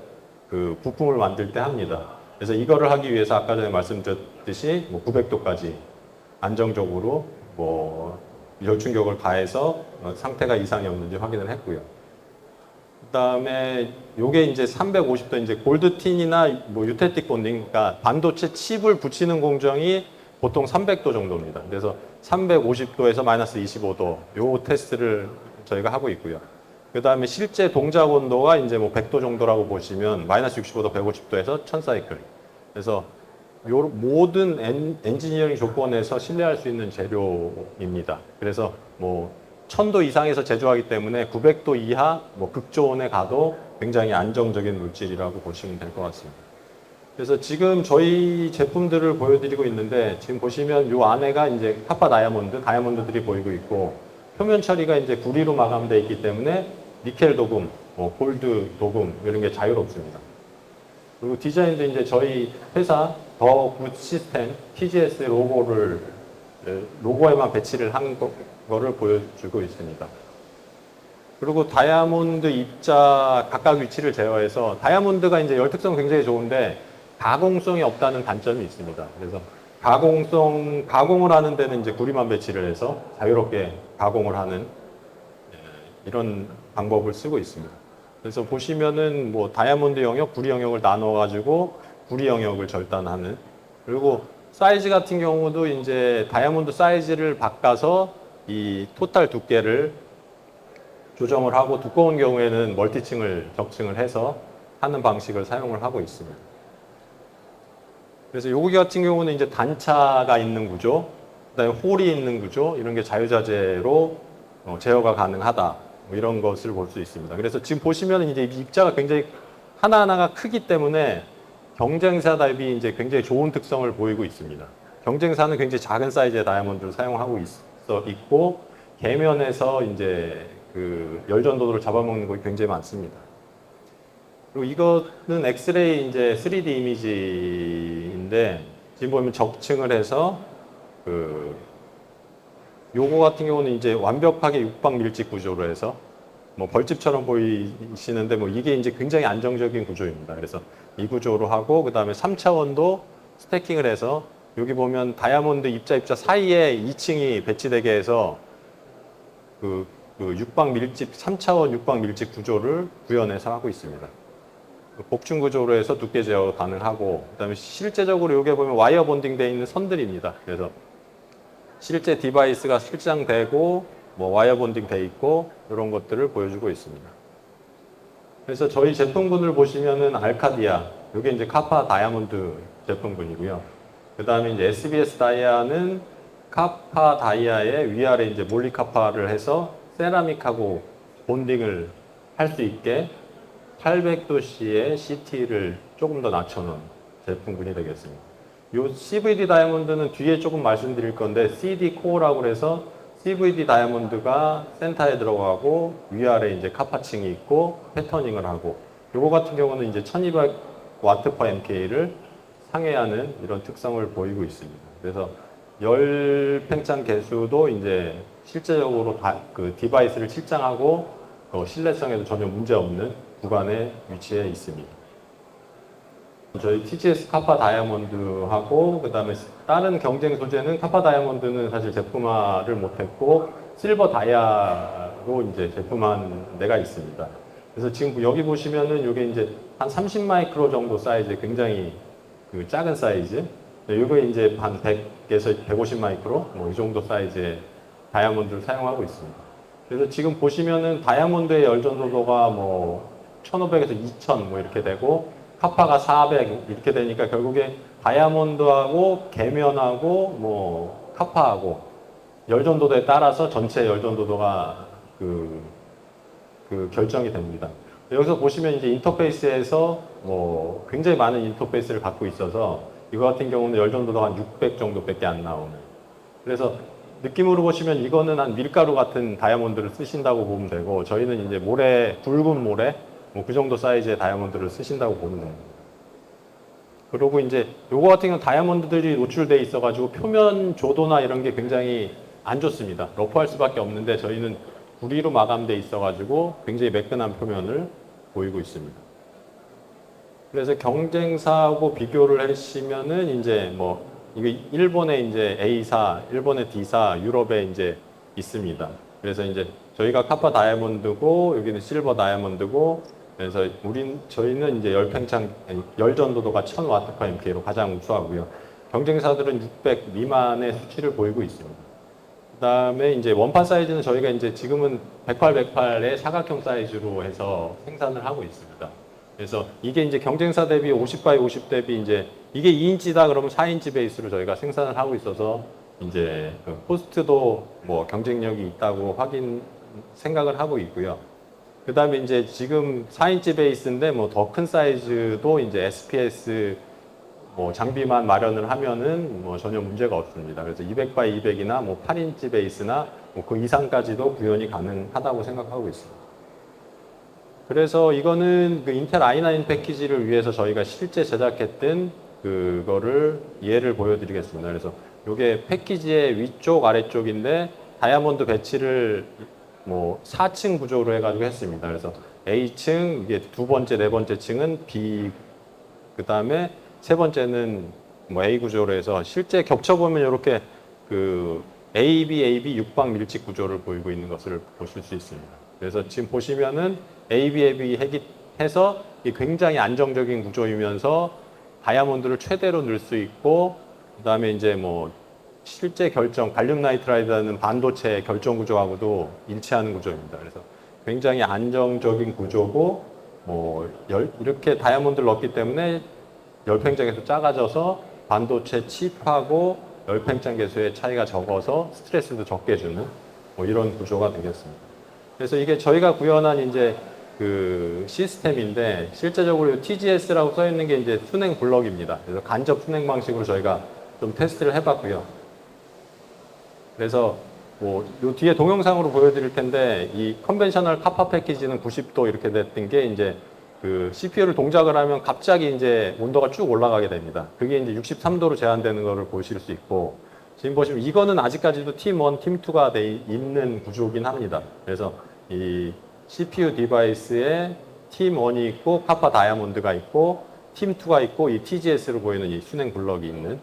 그 부품을 만들 때 합니다. 그래서 이거를 하기 위해서 아까 전에 말씀드렸듯이 뭐 900도까지 안정적으로 뭐 열충격을 가해서 상태가 이상이 없는지 확인을 했고요. 그다음에 요게 이제 350도 이제 골드틴이나 뭐 유테틱 본딩, 그러니까 반도체 칩을 붙이는 공정이 보통 300도 정도입니다. 그래서 350도에서 마이너스 25도 요 테스트를 저희가 하고 있고요. 그다음에 실제 동작 온도가 이제 뭐 100도 정도라고 보시면 마이너스 65도, 150도에서 1000사이클. 그래서 요 모든 엔지니어링 조건에서 신뢰할 수 있는 재료입니다. 그래서 뭐 1000도 이상에서 제조하기 때문에 900도 이하 뭐 극저온에 가도 굉장히 안정적인 물질이라고 보시면 될 것 같습니다. 그래서 지금 저희 제품들을 보여드리고 있는데 지금 보시면 이 안에가 이제 카파 다이아몬드들이 보이고 있고 표면 처리가 이제 구리로 마감되어 있기 때문에 니켈 도금, 뭐 골드 도금 이런 게 자유롭습니다. 그리고 디자인도 이제 저희 회사 더 굿 시스템 TGS 로고에만 배치를 한 거를 보여주고 있습니다. 그리고 다이아몬드 입자 각각 위치를 제어해서 다이아몬드가 이제 열특성 굉장히 좋은데 가공성이 없다는 단점이 있습니다. 그래서 가공을 하는 데는 이제 구리만 배치를 해서 자유롭게 가공을 하는 이런 방법을 쓰고 있습니다. 그래서 보시면은 뭐 다이아몬드 영역, 구리 영역을 나눠 가지고 구리 영역을 절단하는, 그리고 사이즈 같은 경우도 이제 다이아몬드 사이즈를 바꿔서 이 토탈 두께를 조정을 하고, 두꺼운 경우에는 멀티층을 적층을 해서 하는 방식을 사용을 하고 있습니다. 그래서 여기 같은 경우는 이제 단차가 있는 구조, 그다음에 홀이 있는 구조, 이런 게 자유자재로 제어가 가능하다, 뭐 이런 것을 볼 수 있습니다. 그래서 지금 보시면 이제 입자가 굉장히 하나하나가 크기 때문에 경쟁사 대비 이제 굉장히 좋은 특성을 보이고 있습니다. 경쟁사는 굉장히 작은 사이즈의 다이아몬드를 사용하고 있고, 계면에서 이제 그 열전도도를 잡아먹는 것이 굉장히 많습니다. 그리고 이거는 엑스레이 이제 3D 이미지인데, 지금 보면 적층을 해서 요거 같은 경우는 이제 완벽하게 육박 밀집 구조로 해서 뭐 벌집처럼 보이시는데, 뭐 이게 이제 굉장히 안정적인 구조입니다. 그래서 이 구조로 하고, 그 다음에 3차원도 스태킹을 해서 여기 보면 다이아몬드 입자 사이에 2층이 배치되게 해서 육박 밀집, 3차원 육박 밀집 구조를 구현해서 하고 있습니다. 복층 구조로 해서 두께 제어가 가능하고, 그 다음에 실제적으로 여기 보면 와이어 본딩 되어 있는 선들입니다. 그래서 실제 디바이스가 실장되고 뭐 와이어 본딩 돼 있고 이런 것들을 보여주고 있습니다. 그래서 저희 제품군을 보시면은 알카디아, 이게 이제 카파 다이아몬드 제품군이고요. 그 다음에 이제 SBS 다이아는 카파 다이아의 위아래 이제 몰리카파를 해서 세라믹하고 본딩을 할 수 있게 800도씨의 CT를 조금 더 낮춰놓은 제품군이 되겠습니다. 이 CVD 다이아몬드는 뒤에 조금 말씀드릴 건데, CD 코어라고 해서 CVD 다이아몬드가 센터에 들어가고 위아래 이제 카파층이 있고 패터닝을 하고, 요거 같은 경우는 이제 1200W per MK를 상회하는 이런 특성을 보이고 있습니다. 그래서 열 팽창 개수도 이제 실제적으로 그 디바이스를 실장하고 신뢰성에도 전혀 문제 없는 구간에 위치해 있습니다. 저희 TGS 카파 다이아몬드하고, 그 다음에 다른 경쟁 소재는 카파 다이아몬드는 사실 제품화를 못했고 실버 다이아로 이제 제품한 데가 있습니다. 그래서 지금 여기 보시면은 이게 이제 한 30 마이크로 정도 사이즈, 굉장히 그 작은 사이즈. 이게 이제 한 100에서 150 마이크로 뭐 이 정도 사이즈의 다이아몬드를 사용하고 있습니다. 그래서 지금 보시면은 다이아몬드의 열전도도가 뭐 1500에서 2000 뭐 이렇게 되고, 카파가 400 이렇게 되니까 결국에 다이아몬드하고 계면하고 뭐 카파하고 열전도도에 따라서 전체 열전도도가 결정이 됩니다. 여기서 보시면 이제 인터페이스에서 뭐 굉장히 많은 인터페이스를 갖고 있어서 이거 같은 경우는 열전도도가 한 600 정도밖에 안 나오는. 그래서 느낌으로 보시면 이거는 한 밀가루 같은 다이아몬드를 쓰신다고 보면 되고, 저희는 이제 모래, 굵은 모래 뭐 그 정도 사이즈의 다이아몬드를 쓰신다고 보면 됩니다. 그리고 이제 요거 같은 경우는 다이아몬드들이 노출돼 있어가지고 표면 조도나 이런 게 굉장히 안 좋습니다. 러프할 수밖에 없는데, 저희는 구리로 마감돼 있어가지고 굉장히 매끈한 표면을 보이고 있습니다. 그래서 경쟁사하고 비교를 하시면은 이제 뭐 이게 일본의 이제 A사, 일본의 D사, 유럽에 이제 있습니다. 그래서 이제 저희가 카파 다이아몬드고 여기는 실버 다이아몬드고, 그래서 저희는 이제 열전도도가 1000W per MK로 가장 우수하고요. 경쟁사들은 600 미만의 수치를 보이고 있습니다. 그다음에 이제 원판 사이즈는 저희가 이제 지금은 108, 108의 사각형 사이즈로 해서 생산을 하고 있습니다. 그래서 이게 이제 경쟁사 대비 50x50 대비 이제 이게 2인치다 그러면 4인치 베이스로 저희가 생산을 하고 있어서 이제 코스트도 뭐 경쟁력이 있다고 생각을 하고 있고요. 그 다음에 이제 지금 4인치 베이스인데 뭐 더 큰 사이즈도 이제 SPS 뭐 장비만 마련을 하면은 뭐 전혀 문제가 없습니다. 그래서 200x200이나 뭐 8인치 베이스나 뭐 그 이상까지도 구현이 가능하다고 생각하고 있습니다. 그래서 이거는 그 인텔 i9 패키지를 위해서 저희가 실제 제작했던 그거를 예를 보여드리겠습니다. 그래서 이게 패키지의 위쪽 아래쪽인데 다이아몬드 배치를 뭐 4층 구조로 해가지고 했습니다. 그래서 A층, 이게 두 번째, 네 번째 층은 B, 그 다음에 세 번째는 뭐 A 구조로 해서 실제 겹쳐보면 이렇게 그 AB 육방 밀집 구조를 보이고 있는 것을 보실 수 있습니다. 그래서 지금 보시면은 AB 해서 굉장히 안정적인 구조이면서 다이아몬드를 최대로 넣을 수 있고, 그 다음에 이제 뭐 실제 갈륨 나이트라이드라는 반도체 결정 구조하고도 일치하는 구조입니다. 그래서 굉장히 안정적인 구조고, 이렇게 다이아몬드를 넣었기 때문에 열팽창계수 작아져서 반도체 칩하고 열팽창계수의 차이가 적어서 스트레스도 적게 주는 이런 구조가 되겠습니다. 그래서 이게 저희가 구현한 이제 그 시스템인데, 실제적으로 TGS라고 써 있는 게 이제 순행 블럭입니다. 그래서 간접 순행 방식으로 저희가 좀 테스트를 해봤고요. 그래서 요 뒤에 동영상으로 보여드릴 텐데, 이 컨벤셔널 카파 패키지는 90도 이렇게 됐던 게 이제 그 CPU를 동작을 하면 갑자기 이제 온도가 쭉 올라가게 됩니다. 그게 이제 63도로 제한되는 것을 보실 수 있고, 지금 보시면 이거는 아직까지도 팀 1, 팀 2가 돼 있는 구조긴 합니다. 그래서 이 CPU 디바이스에 팀 1이 있고 카파 다이아몬드가 있고 팀 2가 있고 이 TGS로 보이는 이 순행 블럭이 있는,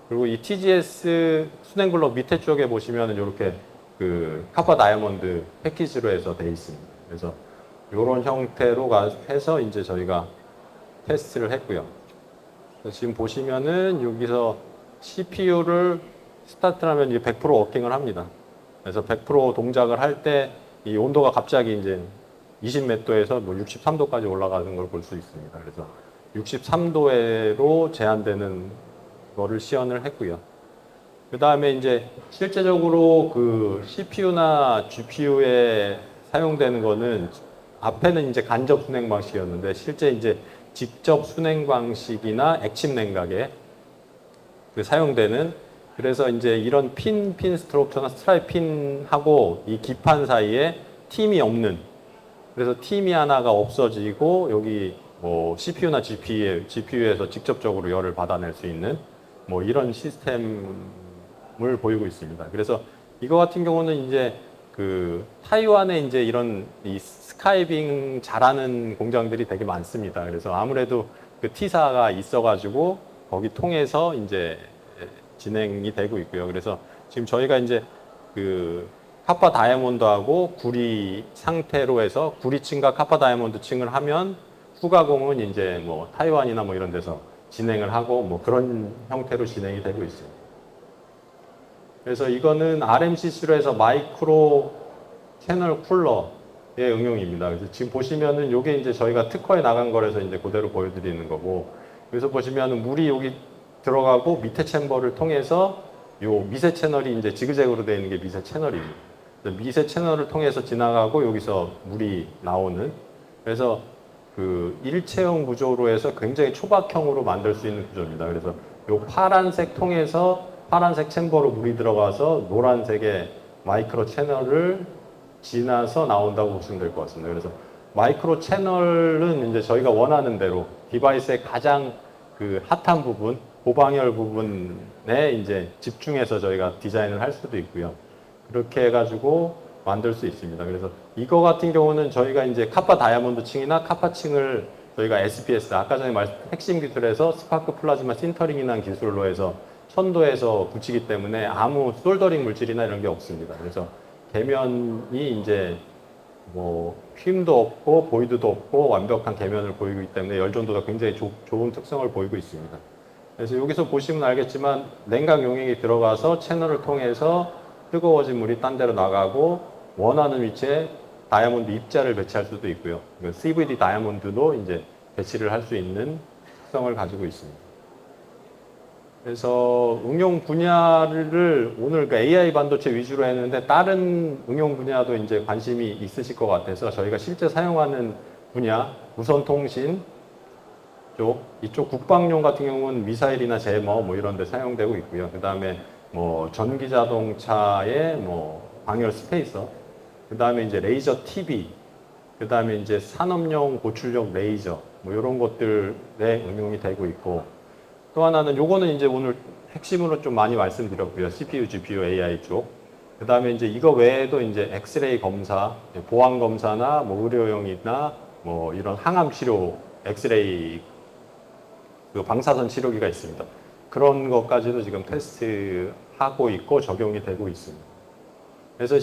그리고 이 TGS 순행 블럭 밑에 쪽에 보시면 이렇게 그 카파 다이아몬드 패키지로 해서 돼 있습니다. 그래서 이런 형태로 해서 이제 저희가 테스트를 했고요. 지금 보시면은 여기서 CPU를 스타트를 하면 이제 100% 워킹을 합니다. 그래서 100% 동작을 할 때 이 온도가 갑자기 이제 20몇 도에서 63도까지 올라가는 걸 볼 수 있습니다. 그래서 63도로 제한되는 거를 시연을 했고요. 그 다음에 이제 실제적으로 그 CPU나 GPU에 사용되는 거는 앞에는 이제 간접 순행 방식이었는데, 실제 이제 직접 순행 방식이나 액침 냉각에 그 사용되는, 그래서 이제 이런 핀 스트럭처나 스트라이프 핀하고 이 기판 사이에 팀이 없는, 그래서 팀이 하나가 없어지고 여기 뭐 CPU나 GPU에서 직접적으로 열을 받아낼 수 있는 이런 시스템을 보이고 있습니다. 그래서 이거 같은 경우는 이제 그 타이완에 이제 이런 이 스카이빙 잘하는 공장들이 되게 많습니다. 그래서 아무래도 그 T사가 있어가지고 거기 통해서 이제 진행이 되고 있고요. 그래서 지금 저희가 이제 그 카파 다이아몬드하고 구리 상태로 해서 구리층과 카파 다이아몬드 층을 하면 후가공은 이제 뭐 타이완이나 뭐 이런 데서 진행을 하고 뭐 그런 형태로 진행이 되고 있습니다. 그래서 이거는 RMCC로 해서 마이크로 채널 쿨러의 응용입니다. 그래서 지금 보시면은 이게 이제 저희가 특허에 나간 거라서 이제 그대로 보여드리는 거고, 여기서 보시면은 물이 여기 들어가고 밑에 챔버를 통해서 요 미세 채널이 이제 지그재그로 되어 있는 게 미세 채널입니다. 미세 채널을 통해서 지나가고 여기서 물이 나오는, 그래서 그 일체형 구조로 해서 굉장히 초박형으로 만들 수 있는 구조입니다. 그래서 요 파란색 통해서 파란색 챔버로 물이 들어가서 노란색의 마이크로 채널을 지나서 나온다고 보시면 될 것 같습니다. 그래서 마이크로 채널은 이제 저희가 원하는 대로 디바이스의 가장 그 핫한 부분, 고방열 부분에 이제 집중해서 저희가 디자인을 할 수도 있고요. 그렇게 해가지고 만들 수 있습니다. 그래서 이거 같은 경우는 저희가 이제 카파 다이아몬드 층이나 카파 층을 저희가 SPS, 아까 전에 핵심 기술에서 스파크 플라즈마 신터링이라는 기술로 해서 천도에서 붙이기 때문에 아무 솔더링 물질이나 이런 게 없습니다. 그래서 계면이 이제 뭐 휨도 없고 보이드도 없고 완벽한 계면을 보이기 때문에 열전도가 굉장히 좋은 특성을 보이고 있습니다. 그래서 여기서 보시면 알겠지만 냉각 용액이 들어가서 채널을 통해서 뜨거워진 물이 딴 데로 나가고 원하는 위치에 다이아몬드 입자를 배치할 수도 있고요. CVD 다이아몬드도 이제 배치를 할 수 있는 특성을 가지고 있습니다. 그래서 응용 분야를 오늘 그 AI 반도체 위주로 했는데 다른 응용 분야도 이제 관심이 있으실 것 같아서 저희가 실제 사용하는 분야, 무선 통신 이쪽 국방용 같은 경우는 미사일이나 제머 뭐 이런 데 사용되고 있고요. 그 다음에 뭐 전기 자동차의 뭐 방열 스페이서, 그 다음에 이제 레이저 TV, 그 다음에 이제 산업용 고출력 레이저 뭐 이런 것들에 응용이 되고 있고, 또 하나는 요거는 이제 오늘 핵심으로 좀 많이 말씀드렸고요. CPU, GPU, AI 쪽. 그 다음에 이제 이거 외에도 이제 엑스레이 검사, 보안 검사나 뭐 의료용이나 뭐 이런 항암 치료, 엑스레이 그 방사선 치료기가 있습니다. 그런 것까지도 지금 테스트하고 있고 적용이 되고 있습니다. 그래서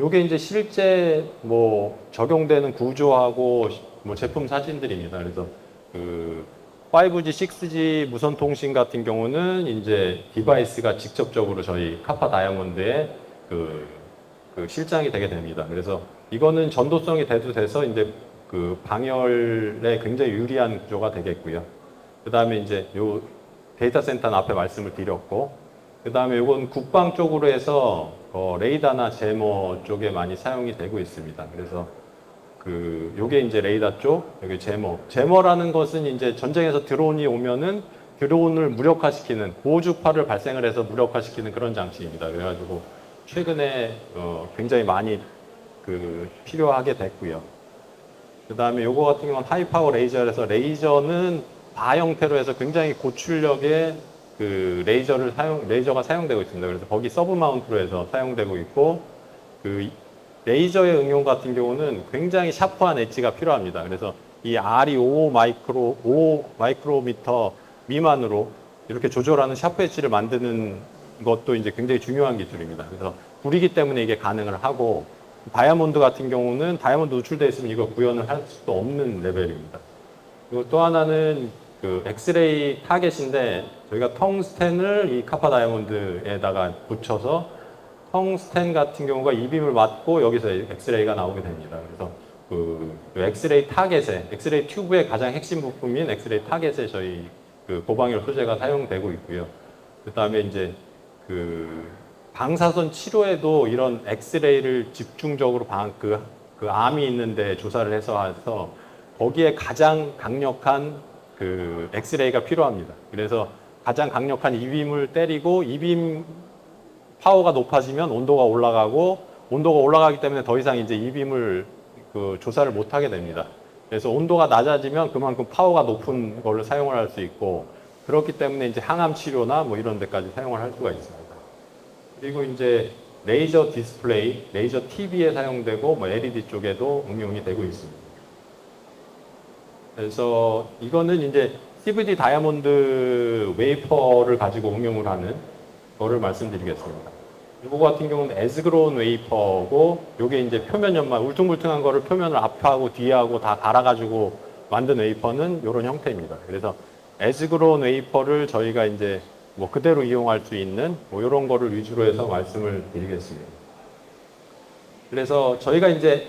이게 이제 실제 뭐 적용되는 구조하고 뭐 제품 사진들입니다. 그래서 그 5G, 6G 무선 통신 같은 경우는 이제 디바이스가 직접적으로 저희 카파 다이아몬드에 그 실장이 되게 됩니다. 그래서 이거는 전도성이 돼서 이제 그 방열에 굉장히 유리한 구조가 되겠고요. 그 다음에 이제 요 데이터 센터는 앞에 말씀을 드렸고, 그 다음에 요건 국방 쪽으로 해서 레이더나 제머 쪽에 많이 사용이 되고 있습니다. 그래서 요게 이제 레이더 쪽, 여기 제머라는 것은 이제 전쟁에서 드론이 오면은 드론을 무력화시키는 보호주파를 발생을 해서 무력화시키는 그런 장치입니다. 그래가지고 최근에 굉장히 많이 필요하게 됐고요. 그 다음에 요거 같은 경우는 하이파워 레이저에서 레이저는 바 형태로 해서 굉장히 고출력의 레이저가 사용되고 있습니다. 그래서 거기 서브 마운트로 해서 사용되고 있고, 레이저의 응용 같은 경우는 굉장히 샤프한 엣지가 필요합니다. 그래서 이 R이 5 마이크로미터 미만으로 이렇게 조절하는 샤프 엣지를 만드는 것도 이제 굉장히 중요한 기술입니다. 그래서 불이기 때문에 이게 가능을 하고, 다이아몬드 같은 경우는 다이아몬드 노출되어 있으면 이거 구현을 할 수도 없는 레벨입니다. 그리고 또 하나는 엑스레이 타겟인데, 저희가 텅스텐을 이 카파 다이아몬드에다가 붙여서 텅스텐 같은 경우가 이빔을 맞고 여기서 엑스레이가 나오게 됩니다. 그래서 엑스레이 타겟에, 엑스레이 튜브의 가장 핵심 부품인 엑스레이 타겟에 저희 고방열 소재가 사용되고 있고요. 그 다음에 이제 방사선 치료에도 이런 엑스레이를 집중적으로 암이 있는데 조사를 해서 거기에 가장 강력한 엑스레이가 필요합니다. 그래서 가장 강력한 이빔을 때리고 이빔 파워가 높아지면 온도가 올라가고, 온도가 올라가기 때문에 더 이상 이제 이빔을 조사를 못 하게 됩니다. 그래서 온도가 낮아지면 그만큼 파워가 높은 걸로 사용을 할 수 있고, 그렇기 때문에 이제 항암 치료나 뭐 이런 데까지 사용을 할 수가 있습니다. 그리고 이제 레이저 디스플레이, 레이저 TV에 사용되고 뭐 LED 쪽에도 응용이 되고 있습니다. 그래서 이거는 이제 CVD 다이아몬드 웨이퍼를 가지고 응용을 하는 거를 말씀드리겠습니다. 이거 같은 경우는 에즈그로운 웨이퍼고, 요게 이제 표면 연마, 울퉁불퉁한 거를 표면을 앞하고 뒤하고 다 갈아가지고 만든 웨이퍼는 이런 형태입니다. 그래서 에즈그로운 웨이퍼를 저희가 이제 뭐 그대로 이용할 수 있는 뭐 이런 거를 위주로 해서 말씀을 드리겠습니다. 그래서 저희가 이제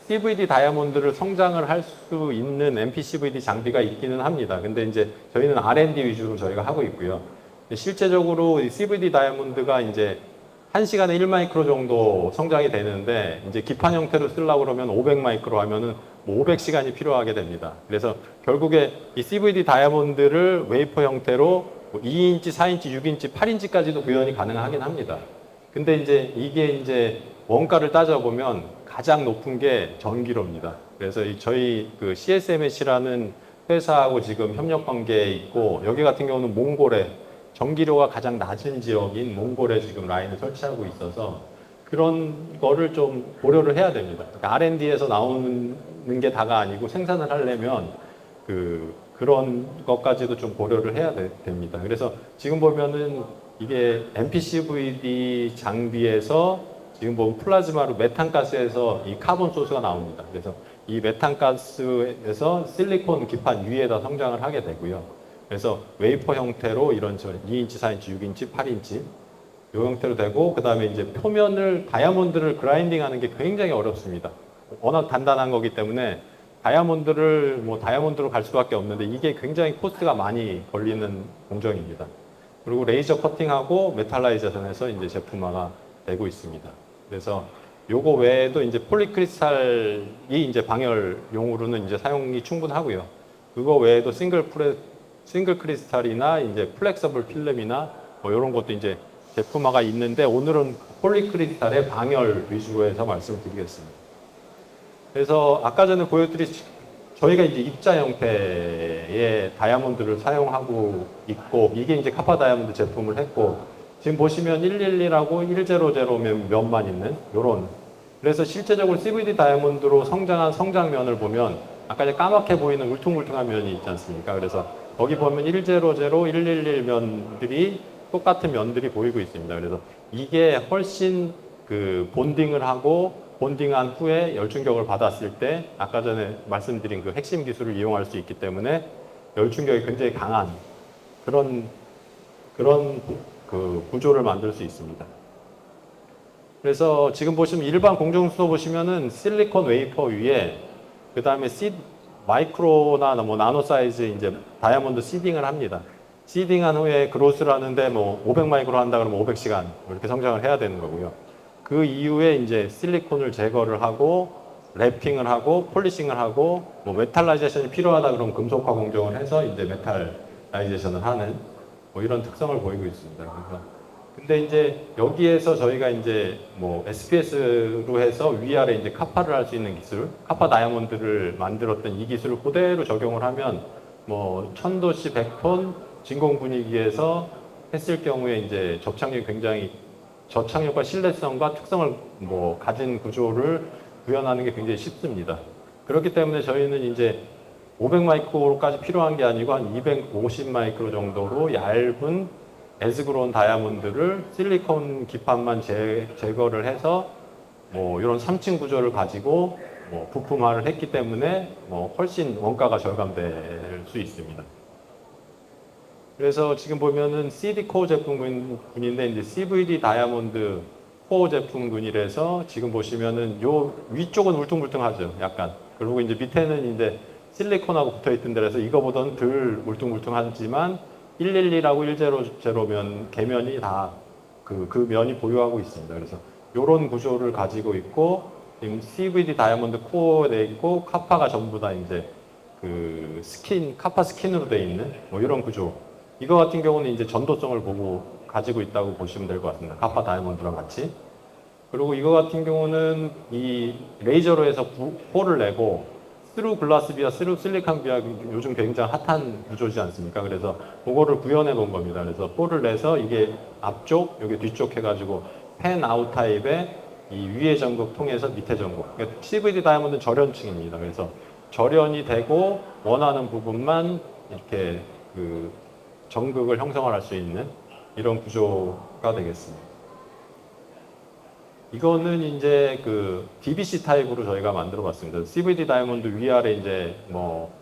CVD 다이아몬드를 성장을 할 수 있는 MPCVD 장비가 있기는 합니다. 근데 이제 저희는 R&D 위주로 저희가 하고 있고요. 실제적으로 이 CVD 다이아몬드가 이제 1시간에 1마이크로 정도 성장이 되는데, 이제 기판 형태로 쓰려고 그러면 500마이크로 하면은 뭐 500시간이 필요하게 됩니다. 그래서 결국에 이 CVD 다이아몬드를 웨이퍼 형태로 뭐 2인치, 4인치, 6인치, 8인치까지도 구현이 가능하긴 합니다. 근데 이제 이게 이제 원가를 따져보면 가장 높은 게 전기료입니다. 그래서 저희 CSMH라는 회사하고 지금 협력 관계에 있고, 여기 같은 경우는 몽골에 전기료가 가장 낮은 지역인 몽골에 지금 라인을 설치하고 있어서 그런 거를 좀 고려를 해야 됩니다. 그러니까 R&D에서 나오는 게 다가 아니고 생산을 하려면 그런 것까지도 좀 고려를 해야 됩니다. 그래서 지금 보면은 이게 MPCVD 장비에서 지금 보면 플라즈마로 메탄가스에서 이 카본 소스가 나옵니다. 그래서 이 메탄가스에서 실리콘 기판 위에다 성장을 하게 되고요. 그래서 웨이퍼 형태로 이런 2인치, 4인치, 6인치, 8인치 이 형태로 되고, 그 다음에 이제 표면을 다이아몬드를 그라인딩하는 게 굉장히 어렵습니다. 워낙 단단한 거기 때문에 다이아몬드로 갈 수밖에 없는데, 이게 굉장히 코스트가 많이 걸리는 공정입니다. 그리고 레이저 커팅하고 메탈라이제이션해서 이제 제품화가 되고 있습니다. 그래서 요거 외에도 이제 폴리크리스탈이 이제 방열용으로는 이제 사용이 충분하고요. 그거 외에도 싱글 크리스탈이나 이제 플렉서블 필름이나 뭐 이런 것도 이제 제품화가 있는데, 오늘은 폴리크리스탈의 방열 위주로 해서 말씀드리겠습니다. 그래서 아까 전에 저희가 이제 입자 형태의 다이아몬드를 사용하고 있고, 이게 이제 카파 다이아몬드 제품을 했고, 지금 보시면 111하고 100 면만 있는 요런, 그래서 실제적으로 CVD 다이아몬드로 성장한 성장면을 보면 아까 이제 까맣게 보이는 울퉁불퉁한 면이 있지 않습니까? 그래서 거기 보면 100, 111 면들이 똑같은 면들이 보이고 있습니다. 그래서 이게 훨씬 그 본딩을 하고 본딩한 후에 열충격을 받았을 때 아까 전에 말씀드린 그 핵심 기술을 이용할 수 있기 때문에 열충격이 굉장히 강한 그런 그 구조를 만들 수 있습니다. 그래서 지금 보시면 일반 공정수소 보시면은 실리콘 웨이퍼 위에 그 다음에 마이크로나 뭐 나노 사이즈 이제 다이아몬드 시딩을 합니다. 시딩한 후에 그로스를 하는데 뭐 500 마이크로 한다 그러면 500시간 이렇게 성장을 해야 되는 거고요. 그 이후에 이제 실리콘을 제거를 하고 랩핑을 하고 폴리싱을 하고 뭐 메탈라이제이션이 필요하다 그러면 금속화 공정을 해서 이제 메탈라이제이션을 하는 뭐 이런 특성을 보이고 있습니다. 그래서 근데 이제 여기에서 저희가 이제 뭐 SPS로 해서 위아래 이제 카파를 할 수 있는 기술, 카파 다이아몬드를 만들었던 이 기술을 그대로 적용을 하면 뭐 1000도씨 100톤 진공 분위기에서 했을 경우에 이제 접착력이 굉장히 저착력과 신뢰성과 특성을 뭐 가진 구조를 구현하는 게 굉장히 쉽습니다. 그렇기 때문에 저희는 이제 500 마이크로까지 필요한 게 아니고 한 250 마이크로 정도로 얇은 에스그로운 다이아몬드를 실리콘 기판만 제거를 해서 뭐 이런 3층 구조를 가지고 뭐 부품화를 했기 때문에 뭐 훨씬 원가가 절감될 수 있습니다. 그래서 지금 보면은 CD 코어 제품군인데 이제 CVD 다이아몬드 코어 제품군이라서 지금 보시면은 요 위쪽은 울퉁불퉁하죠, 약간. 그리고 이제 밑에는 이제 실리콘하고 붙어 있던 데라서 이거보다는 덜 울퉁불퉁하지만 112라고 100면 계면이 다 그 면이 보유하고 있습니다. 그래서 이런 구조를 가지고 있고 지금 CVD 다이아몬드 코어에 돼 있고 카파가 전부 다 이제 그 카파 스킨으로 돼 있는 뭐 이런 구조. 이거 같은 경우는 이제 전도성을 보고 가지고 있다고 보시면 될 것 같습니다. 카파 다이아몬드랑 같이. 그리고 이거 같은 경우는 이 레이저로 해서 홀을 내고 스루 글라스 비아, 스루 실리칸 비아 요즘 굉장히 핫한 구조지 않습니까? 그래서 그거를 구현해 놓은 겁니다. 그래서 홀을 내서 이게 앞쪽, 여기 뒤쪽 해가지고 펜 아웃 타입의 이 위에 전극 통해서 밑에 전극. 그러니까 CVD 다이아몬드는 절연층입니다. 그래서 절연이 되고 원하는 부분만 이렇게 그 전극을 형성을 할 수 있는 이런 구조가 되겠습니다. 이거는 이제 그 DBC 타입으로 저희가 만들어 봤습니다. CVD 다이아몬드 위아래 이제 뭐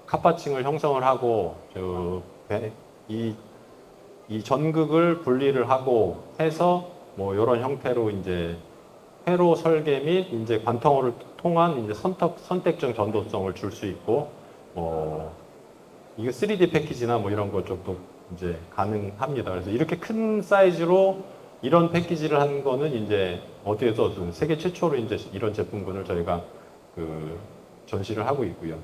카파층을 형성을 하고 이 전극을 분리를 하고 해서 뭐 이런 형태로 이제 회로 설계 및 이제 관통호를 통한 이제 선택적 전도성을 줄 수 있고 이거 3D 패키지나 뭐 이런 것 쪽도 이제 가능합니다. 그래서 이렇게 큰 사이즈로 이런 패키지를 한 거는 이제 어디에서 세계 최초로 이제 이런 제품군을 저희가 그 전시를 하고 있고요.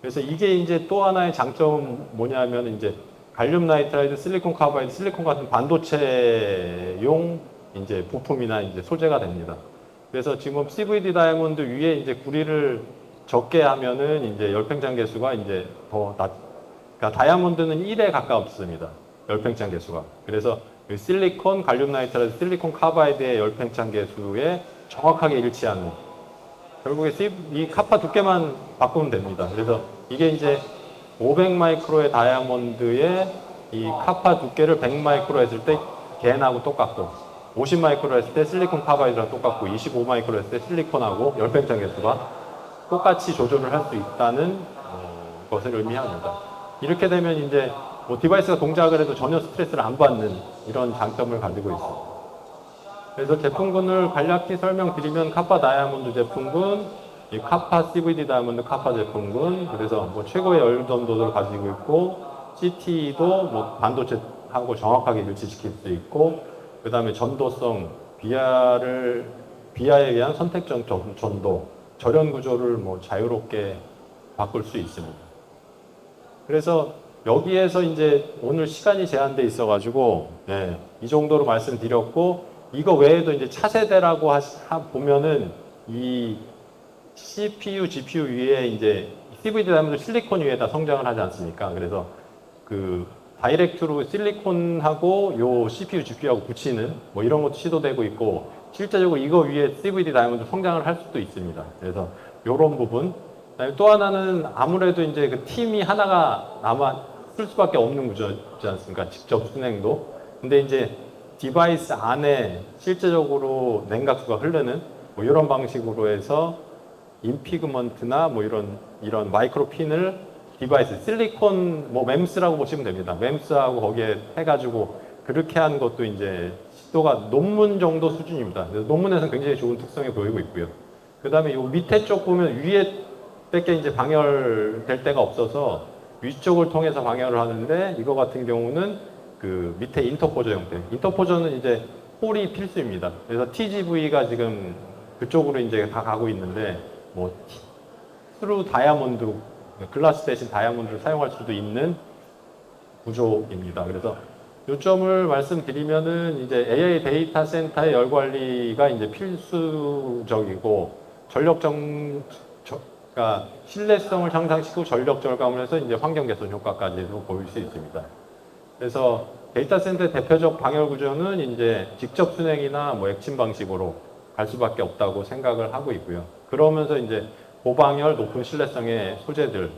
그래서 이게 이제 또 하나의 장점은 뭐냐면 이제 갈륨 나이트라이드, 실리콘 카바이드, 실리콘 같은 반도체용 이제 부품이나 이제 소재가 됩니다. 그래서 지금 CVD 다이아몬드 위에 이제 구리를 적게 하면은 이제 열팽창 개수가 이제 더 그러니까 다이아몬드는 1에 가깝습니다. 열팽창 개수가. 그래서 실리콘, 갈륨 나이트라이드, 실리콘 카바이드의 열팽창 개수에 정확하게 일치하는 결국에 이 카파 두께만 바꾸면 됩니다. 그래서 이게 이제 500 마이크로의 다이아몬드에 이 카파 두께를 100 마이크로 했을 때 겐하고 똑같고 50 마이크로 했을 때 실리콘 카바이드랑 똑같고 25 마이크로 했을 때 실리콘하고 열팽창 개수가 똑같이 조절을 할 수 있다는 것을 의미합니다. 이렇게 되면 이제 뭐 디바이스가 동작을 해도 전혀 스트레스를 안 받는 이런 장점을 가지고 있습니다. 그래서 제품군을 간략히 설명드리면 카파 다이아몬드 제품군, 이 카파 CVD 다이아몬드 카파 제품군, 그래서 뭐 최고의 열전도를 가지고 있고 CT도 뭐 반도체하고 정확하게 일치시킬 수 있고 그 다음에 전도성, 비아에 의한 선택적 전도, 절연 구조를 뭐 자유롭게 바꿀 수 있습니다. 그래서 여기에서 이제 오늘 시간이 제한돼 있어가지고 이 정도로 말씀드렸고 이거 외에도 이제 차세대라고 보면은 이 CPU, GPU 위에 이제 CVD 다이아몬드 실리콘 위에다 성장을 하지 않습니까? 그래서 그 다이렉트로 실리콘하고 요 CPU, GPU하고 붙이는 뭐 이런 것도 시도되고 있고 실제적으로 이거 위에 CVD 다이아몬드 성장을 할 수도 있습니다. 그래서 요런 부분 그다음에 또 하나는 아무래도 이제 그 팀이 하나가 남아 쓸 수밖에 없는 구조지 않습니까? 직접 순행도. 근데 이제 디바이스 안에 실제적으로 냉각수가 흐르는 뭐 이런 방식으로 해서 인피그먼트나 뭐 이런 마이크로 핀을 디바이스 실리콘 뭐 mems라고 보시면 됩니다. mems하고 거기에 해가지고 그렇게 한 것도 이제 시도가 논문 정도 수준입니다. 그래서 논문에서는 굉장히 좋은 특성이 보이고 있고요. 그 다음에 이 밑에 쪽 보면 위에 밖에 이제 방열될 데가 없어서 위쪽을 통해서 방열을 하는데 이거 같은 경우는 그 밑에 인터포저 형태. 인터포저는 이제 홀이 필수입니다. 그래서 TGV가 지금 그쪽으로 이제 다 가고 있는데 뭐 스루 다이아몬드 글라스 대신 다이아몬드를 사용할 수도 있는 구조입니다. 그래서 요점을 말씀드리면은 이제 AI 데이터 센터의 열 관리가 이제 필수적이고 그러니까 신뢰성을 향상시키고 전력 절감을 해서 이제 환경 개선 효과까지도 보일 수 있습니다. 그래서 데이터 센터의 대표적 방열 구조는 이제 직접 순행이나 뭐 액침 방식으로 갈 수밖에 없다고 생각을 하고 있고요. 그러면서 이제 고방열 높은 신뢰성의 소재들,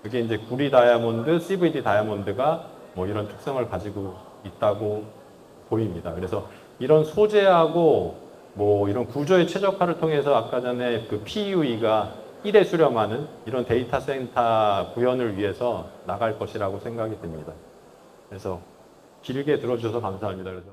그게 이제 구리 다이아몬드, CVD 다이아몬드가 뭐 이런 특성을 가지고 있다고 보입니다. 그래서 이런 소재하고 뭐 이런 구조의 최적화를 통해서 아까 전에 그 PUE가 1에 수렴하는 이런 데이터 센터 구현을 위해서 나갈 것이라고 생각이 듭니다. 그래서 길게 들어주셔서 감사합니다. 그래서